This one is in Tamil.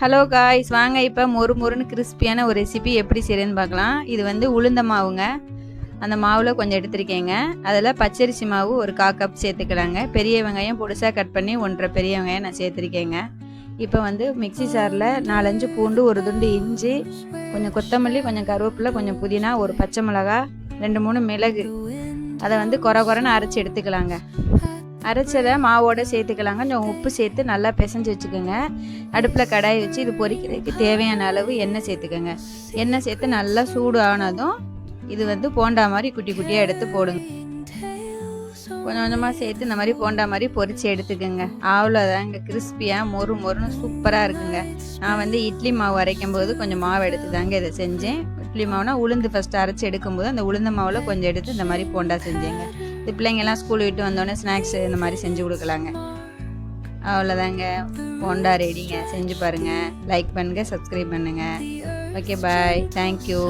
ஹலோ காய்ஸ், வாங்க இப்போ மொறுன்னு கிறிஸ்பியான ஒரு ரெசிபி எப்படி செய்யறதுன்னு பார்க்கலாம். இது வந்து உளுந்த மாவுங்க. அந்த மாவில் கொஞ்சம் எடுத்துருக்கேங்க. அதில் பச்சரிசி மாவு ஒரு 1/4 கப் சேர்த்துக்கலாங்க. பெரிய வெங்காயம் பொடிசாக கட் பண்ணி 1.5 பெரிய வெங்காயம் நான் சேர்த்துருக்கேங்க. இப்போ வந்து மிக்சி ஜாரில் 4-5 பூண்டு, ஒரு துண்டு இஞ்சி, கொஞ்சம் கொத்தமல்லி, கொஞ்சம் கருவேப்பிலை, கொஞ்சம் புதினா, ஒரு பச்சை மிளகா, 2-3 மிளகு, அதை வந்து கொரன்னு அரைச்சி எடுத்துக்கலாங்க. அரைச்சதை மாவோடு சேர்த்துக்கலாங்க. கொஞ்சம் உப்பு சேர்த்து நல்லா பிசைஞ்சு வச்சுக்கோங்க. அடுப்பில் கடாயை வச்சு இது பொரிக்கிறதுக்கு தேவையான அளவு எண்ணெய் சேர்த்துக்கோங்க. எண்ணெய் சேர்த்து நல்லா சூடு ஆனதும் இது வந்து போண்டா மாதிரி குட்டி குட்டியாக எடுத்து போடுங்க. கொஞ்சம் கொஞ்சமாக சேர்த்து இந்த மாதிரி போண்டா மாதிரி பொரித்து எடுத்துக்கோங்க. அவ்வளோதாங்க, கிறிஸ்பியாக மொறுன்னு சூப்பராக இருக்குங்க. நான் வந்து இட்லி மாவு அரைக்கும் போது கொஞ்சம் மாவு எடுத்து தாங்க இதை செஞ்சேன். இட்லி மாவுனா உளுந்து ஃபஸ்ட்டு அரைச்சி எடுக்கும்போது அந்த உளுந்த மாவில் கொஞ்சம் எடுத்து இந்த மாதிரி போண்டா செஞ்சேங்க. இது பிள்ளைங்கெல்லாம் ஸ்கூல் விட்டு வந்தோடனே ஸ்நாக்ஸ் இந்த மாதிரி செஞ்சு கொடுக்கலாங்க. அவ்வளோதாங்க, போண்டா ரெடிங்க. செஞ்சு பாருங்கள். லைக் பண்ணுங்கள், சப்ஸ்கிரைப் பண்ணுங்கள். ஓகே, பாய், தேங்க்யூ.